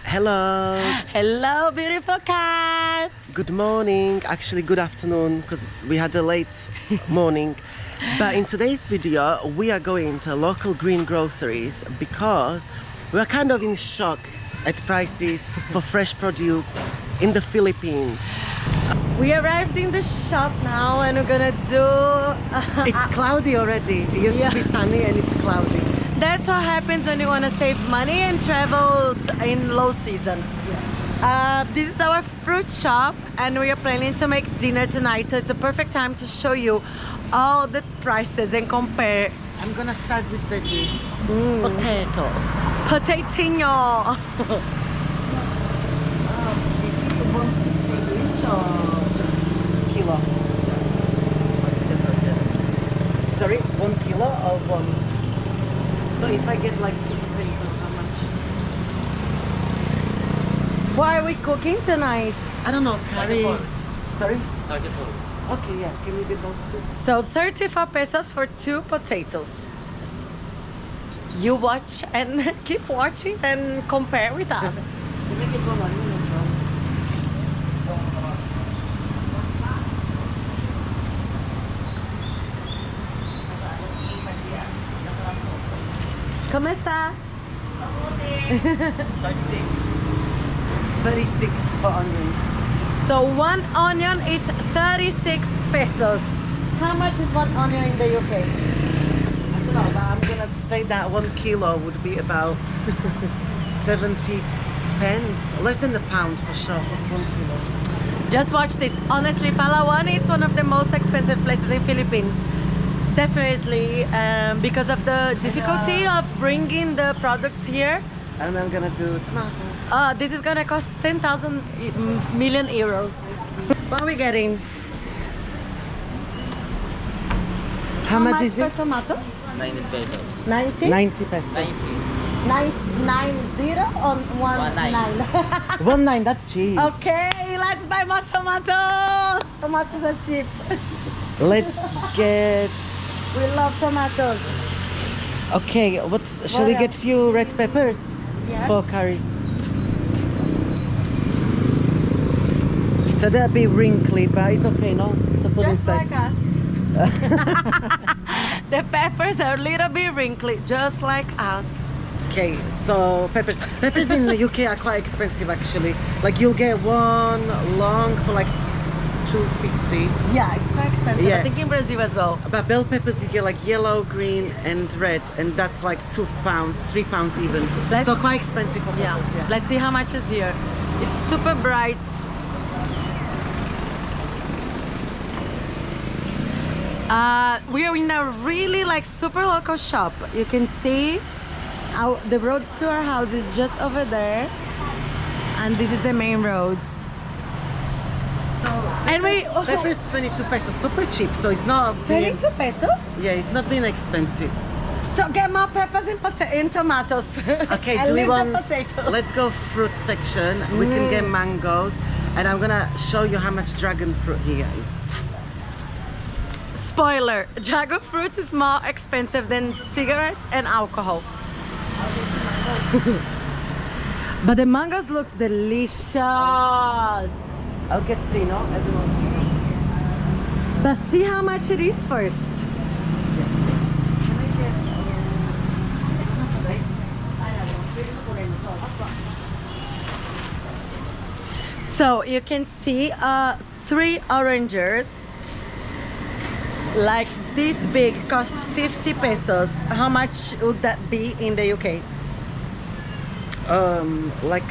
Hello. Hello, beautiful cats. Good morning. Actually, good afternoon because we had a late morning. But in today's video, we are going to local green groceries because we are kind of in shock at prices for fresh produce in the Philippines. We arrived in the shop now and we're gonna do... It's cloudy already. It used to be sunny and it's cloudy. That's what happens when you want to save money and travel in low season. This is our fruit shop and we are planning to make dinner tonight, so it's a perfect time to show you all the prices and compare. I'm gonna start with veggies. Potato. Potatinho. Kilo. Sorry, 1 kilo or 1? So if I get like 2 potatoes, how much? What are we cooking tonight? I don't know, curry. Sorry? 34. Okay, yeah, can you get those two? So 34 pesos for 2 potatoes. You watch and keep watching and compare with us. ¿Cómo está? 36. 36 for onion. So one onion is 36 pesos. How much is one onion in the UK? I don't know, but I'm gonna say that 1 kilo would be about 70 pence. Less than a pound for sure for 1 kilo. Just watch this. Honestly, Palawan is one of the most expensive places in Philippines. Definitely, because of the difficulty of bringing the products here. And I'm gonna do tomato. This is gonna cost 10,000 million euros. What are we getting? How much is for it? tomatoes? 90 pesos. 90? 90 pesos. 90. 90 on 19. 1.9, that's cheap. Okay, let's buy more tomatoes. Tomatoes are cheap. Let's get... We love tomatoes. Okay, shall we get few red peppers Yes. for curry? So that'd be wrinkly, but it's okay, no? To put Just inside. like us. The peppers are a little bit wrinkly, just like us. Okay, so peppers. Peppers in the UK are quite expensive actually. Like you'll get one long for like 2.50. Yeah, it's quite expensive. Yeah. I think in Brazil as well. But bell peppers you get like yellow, green and red, and that's like £2, £3 even. So quite expensive for Yeah. peppers, yeah. Let's see how much is here. It's super bright. We are in a really like super local shop. You can see the road to our house is just over there, and this is the main road. So And we peppers 22 pesos, super cheap. So it's not 22 pesos. Yeah, it's not been expensive. So get more peppers in tomatoes. Okay, And do we leave the want? potatoes. Let's go fruit section. We can get mangoes, and I'm gonna show you how much dragon fruit here is. Spoiler: dragon fruit is more expensive than cigarettes and alcohol. But the mangoes look delicious. I'll get 3, no? Everyone. But see how much it is first. So you can see 3 oranges. Like this big costs 50 pesos. How much would that be in the UK? Like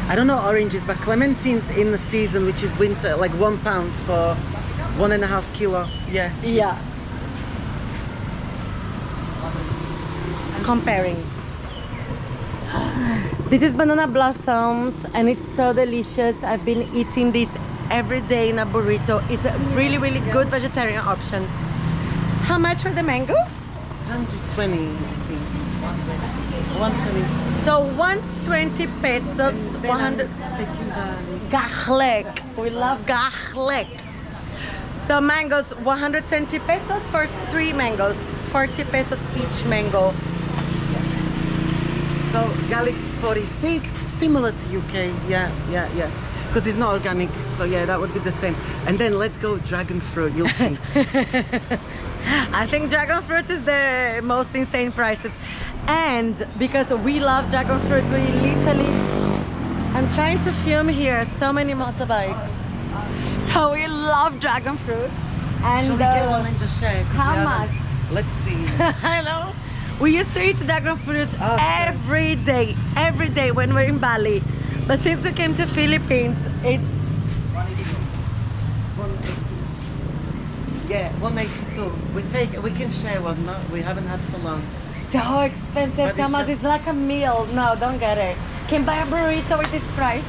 I don't know oranges, but clementines in the season, which is winter, like £1 for 1.5 kilo. Yeah. cheap. Yeah. Comparing. This is banana blossoms and it's so delicious. I've been eating this every day in a burrito. It's a really, really good vegetarian option. How much are the mangoes? 120, I think. 120. So 120 pesos, 100. Garlic. We love garlic. So mangoes, 120 pesos for 3 mangoes. 40 pesos each mango. So garlic's 46, similar to UK. Yeah. Because it's not organic, so yeah, that would be the same. And then let's go dragon fruit, you'll see. I think dragon fruit is the most insane prices. And because we love dragon fruit, we literally... I'm trying to film here so many motorbikes. So we love dragon fruit. And Shall we get one and just share? how much? Let's see. I know. We used to eat dragon fruit every day when we're in Bali. But since we came to Philippines, it's 180. Yeah, 182. We can share one, no? We haven't had for long. so expensive, But it's Thomas. just- It's like a meal. No, don't get it. Can buy a burrito with this price.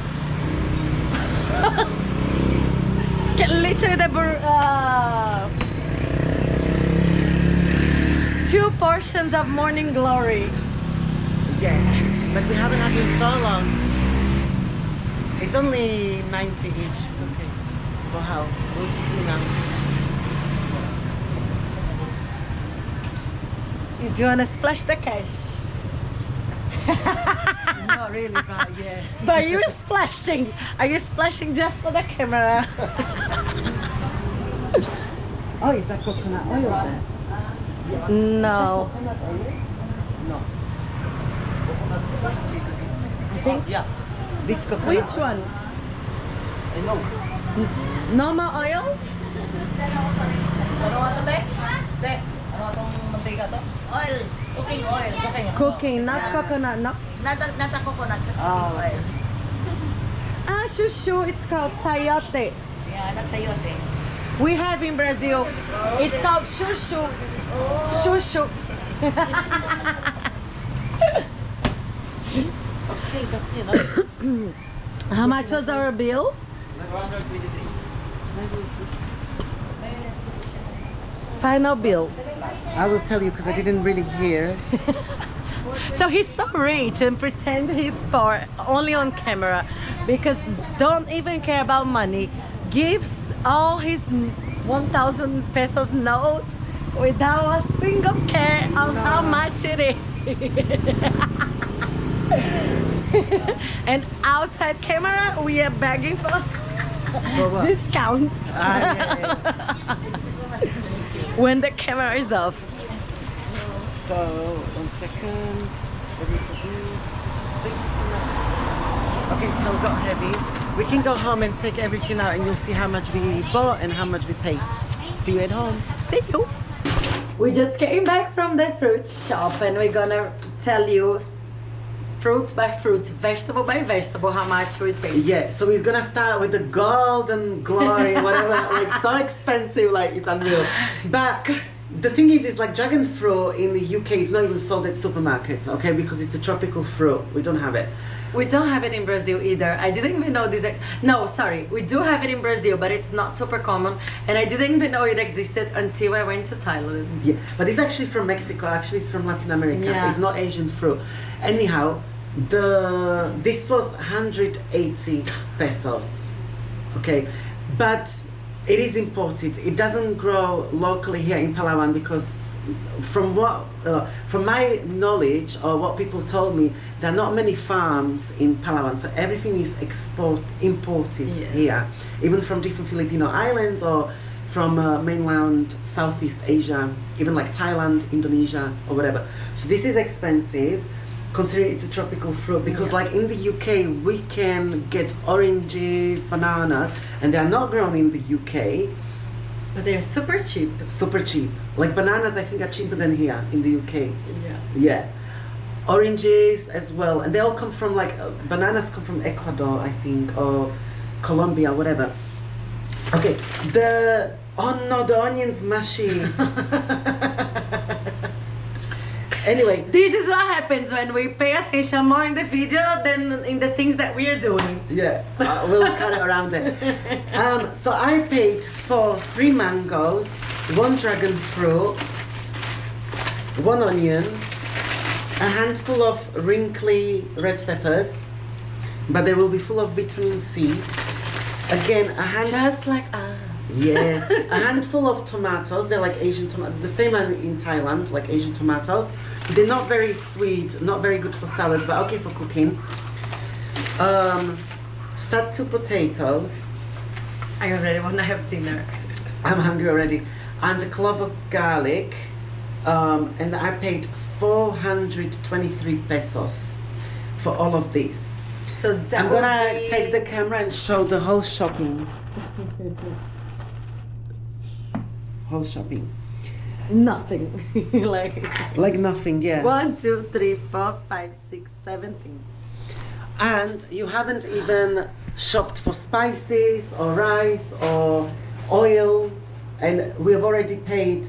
Literally the 2 portions of morning glory. Yeah, but we haven't had it in so long. It's only 90 each. It's okay. For how? We'll just do now. Do you want to splash the cash? Not really, but yeah. But you're splashing. Are you splashing just for the camera? Oh, is that coconut oil there? No. Coconut oil? No. I think. Yeah. This coconut. Which one? I know. Normal oil? Oil, cooking oil. Cooking, not coconut, no? Not a coconut, it's Oh. cooking oil. Ah, shushu, it's called sayote. Yeah, that's sayote. We have in Brazil. It's called shushu. Shushu. Okay, that's it. How much was our bill? Final bill. I will tell you because I didn't really hear. So he's so rich and pretend he's poor only on camera because don't even care about money. Gives all his 1,000 pesos notes without a single care of how much it is. And outside camera, we are begging for what? discounts Yeah. when the camera is off. So, 1 second. Thank you so much. Okay, so we got heavy. We can go home and take everything out and you'll see how much we bought and how much we paid. See you at home. See you. We just came back from the fruit shop and we're gonna tell you fruit by fruit, vegetable by vegetable, how much we paid. Yeah, so we're gonna start with the golden glory, whatever, like so expensive, like it's unreal. But the thing is like dragon fruit in the UK is not even sold at supermarkets, okay, because it's a tropical fruit. We don't have it. We don't have it in Brazil either. I didn't even know this. No, sorry. We do have it in Brazil, but it's not super common. And I didn't even know it existed until I went to Thailand. Yeah, but it's actually from Mexico. Actually, it's from Latin America. Yeah. It's not Asian fruit. Anyhow, this was 180 pesos. Okay, but it is imported. It doesn't grow locally here in Palawan because from my knowledge or what people told me, there are not many farms in Palawan, so everything is imported Yes. here, even from different Filipino islands or from mainland Southeast Asia, even like Thailand, Indonesia or whatever. So this is expensive considering it's a tropical fruit because like in the UK we can get oranges, bananas, and they are not grown in the UK. But they're super cheap. Super cheap. Like bananas I think are cheaper than here in the UK. Yeah. Yeah. Oranges as well. And they all come from like, bananas come from Ecuador I think, or Colombia, whatever. Okay, oh no, the onion's mushy. Anyway. This is what happens when we pay attention more in the video than in the things that we are doing. Yeah, we'll cut it around it. So I paid for 3 mangoes, 1 dragon fruit, 1 onion, a handful of wrinkly red peppers, but they will be full of vitamin C. Again, Just like us. yeah, a handful of tomatoes. They're like Asian tomatoes, the same as in Thailand, like Asian tomatoes. They're not very sweet, not very good for salad, but okay for cooking. Start 2 potatoes. I already want to have dinner. I'm hungry already. And a clove of garlic. And I paid 423 pesos for all of these. So that I'm gonna would be- take the camera and show the whole shopping. Whole shopping. nothing. Like nothing, yeah. 1, 2, 3, 4, 5, 6, 7 things. And you haven't even shopped for spices or rice or oil, and we've already paid,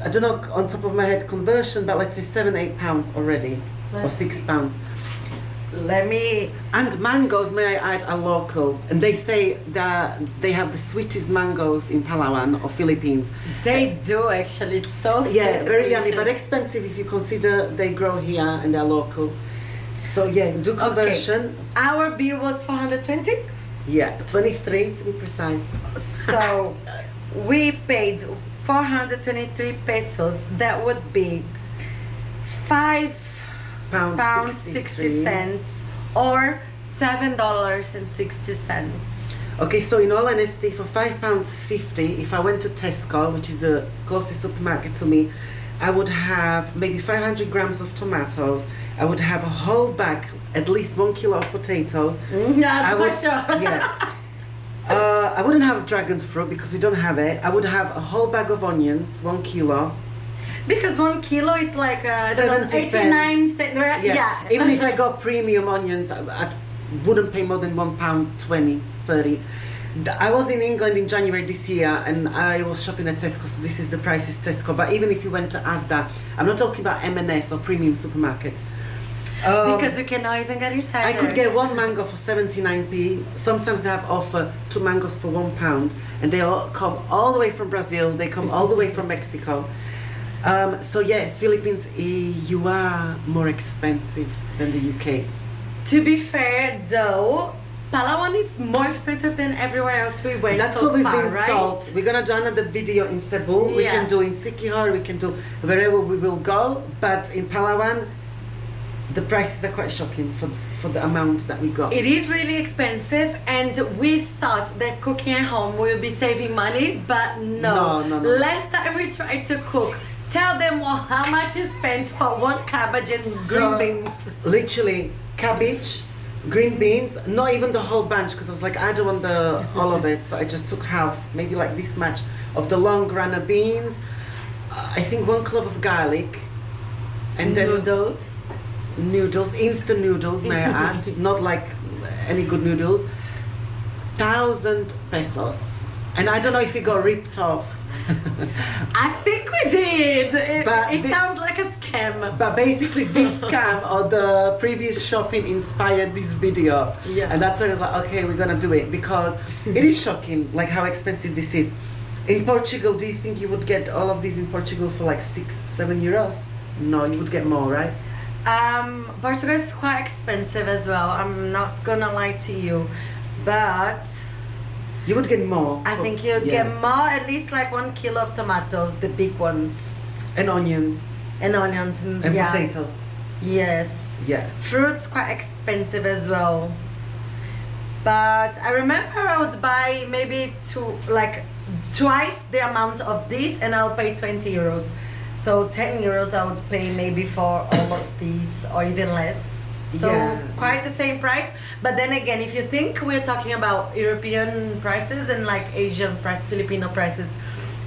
I don't know on top of my head conversion, but let's say £7-8 already, or £6. Let me. And mangoes, may I add, are local, and they say that they have the sweetest mangoes in Palawan or Philippines. They do actually. It's so sweet. Yeah, very and yummy, but delicious. expensive if you consider they grow here and they're local. So yeah, do conversion. Okay. Our bill was 420. Yeah, 23 to be precise. So we paid 423 pesos. That would be £5.60 £60. or $7.60. Okay, so in all honesty, for £5.50, if I went to Tesco, which is the closest supermarket to me, I would have maybe 500 grams of tomatoes. I would have a whole bag, at least 1 kilo of potatoes. Yeah, I for would, sure. Yeah. I wouldn't have dragon fruit because we don't have it. I would have a whole bag of onions, 1 kilo. Because 1 kilo is like I don't know, 70 89 cents. Yeah. Even if I got premium onions, I wouldn't pay more than £1.20, 30. I was in England in January this year and I was shopping at Tesco, so this is the prices Tesco. But even if you went to Asda, I'm not talking about M&S or premium supermarkets. Because we cannot even get inside. I could there. get 1 mango for 79p. Sometimes they have offer 2 mangoes for £1, and they all come all the way from Brazil. They come all the way from Mexico. So yeah, Philippines, you are more expensive than the UK. To be fair, though, Palawan is more expensive than everywhere else we went. That's so what we've far, been right? told. We're gonna do another video in Cebu. We Yeah. can do in Sikihor. We can do wherever we will go. But in Palawan, the prices are quite shocking for the amount that we got. It is really expensive, and we thought that cooking at home will be saving money, but no. No. Last time we tried to cook, tell them how much you spent for 1 cabbage and green beans. Literally, cabbage, green beans, not even the whole bunch, because I was like, I don't want all of it, so I just took half, maybe like this much of the long grana beans. I think 1 clove of garlic, and then noodles, instant noodles, may I add, not like any good noodles. 1,000 pesos, and I don't know if it got ripped off. I think we did. But It sounds like a scam. But basically this scam or the previous shopping inspired this video. Yeah. And that's why I was like, okay, we're gonna do it, because it is shocking like how expensive this is. In Portugal, do you think you would get all of these in Portugal for like 6-7 euros? No, you would get more, right? Portugal is quite expensive as well. I'm not gonna lie to you, but You would get more. I think you'd get more, at least like 1 kilo of tomatoes, the big ones, And onions. and onions, And yeah. potatoes. Yes. Yeah. Fruits quite expensive as well. But I remember I would buy maybe twice the amount of this, and I'll pay 20 euros. So 10 euros I would pay maybe for all of these, or even less. So Yeah. quite the same price. But then again, if you think we're talking about European prices and like Asian price, Filipino prices,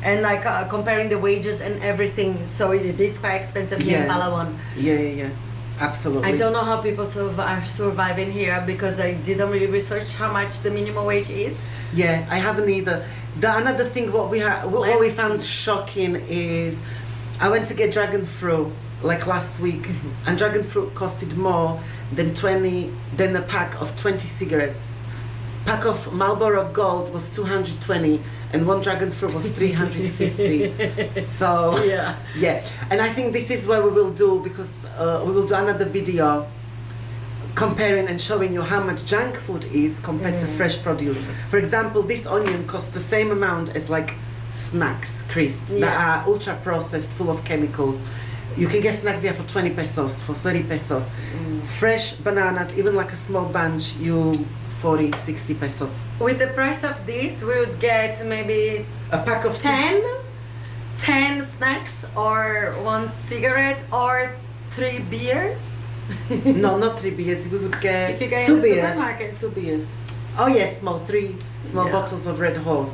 and like comparing the wages and everything, so it is quite expensive here in Yeah. Palawan. Yeah. Absolutely. I don't know how people are surviving here, because I didn't really research how much the minimum wage is. Yeah, I haven't either. Another thing what we found shocking is I went to get dragon fruit like last week, and dragon fruit costed more than a pack of 20 cigarettes. Pack of Marlboro Gold was 220, and 1 dragon fruit was 350. So yeah, and I think this is what we will do, because we will do another video comparing and showing you how much junk food is compared to fresh produce. For example, this onion costs the same amount as like snacks, crisps that are ultra processed, full of chemicals. You can get snacks there for 20 pesos, for 30 pesos. Fresh bananas, even like a small bunch, you 40, 60 pesos. With the price of this, we would get maybe A pack of 10 snacks or 1 cigarette or 3 beers. No, not 3 beers. We would get If you go in 2 the beers. supermarket. 2 beers. Oh yes, three small Yeah. bottles of Red Horse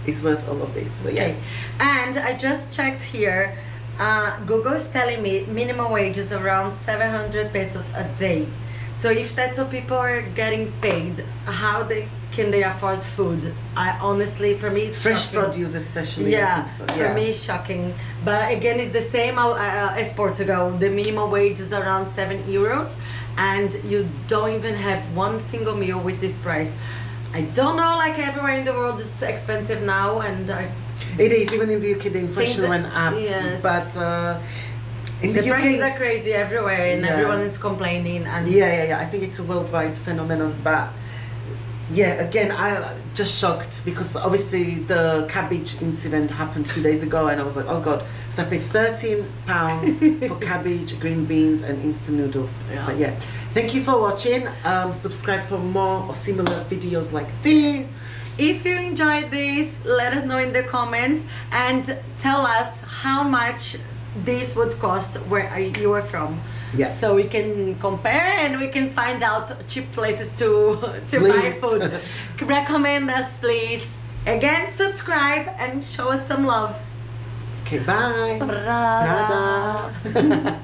is worth all of this. So yeah. Okay. And I just checked here. Google is telling me minimum wage is around 700 pesos a day. So if that's what people are getting paid, how can they afford food? I honestly, for me, it's Fresh shocking. produce especially. Yeah, I think so. for me, it's shocking. But again, it's the same as Portugal. The minimum wage is around 7 euros, and you don't even have one single meal with this price. I don't know, like everywhere in the world is expensive now, and It is, even in the UK the inflation Things- went up. yes. But in the the prices are UK, crazy everywhere, and Yeah. everyone is complaining. And yeah, I think it's a worldwide phenomenon. But yeah, again, I just shocked because obviously the cabbage incident happened 2 days ago, and I was like, oh god. So I paid £13 for cabbage, green beans, and instant noodles. Yeah. But yeah, thank you for watching. Subscribe for more or similar videos like this. If you enjoyed this, let us know in the comments and tell us how much this would cost where you are from. Yeah. So we can compare and we can find out cheap places to buy Please. food. Recommend us, please. Again, subscribe and show us some love. Okay, bye. Prada. Prada.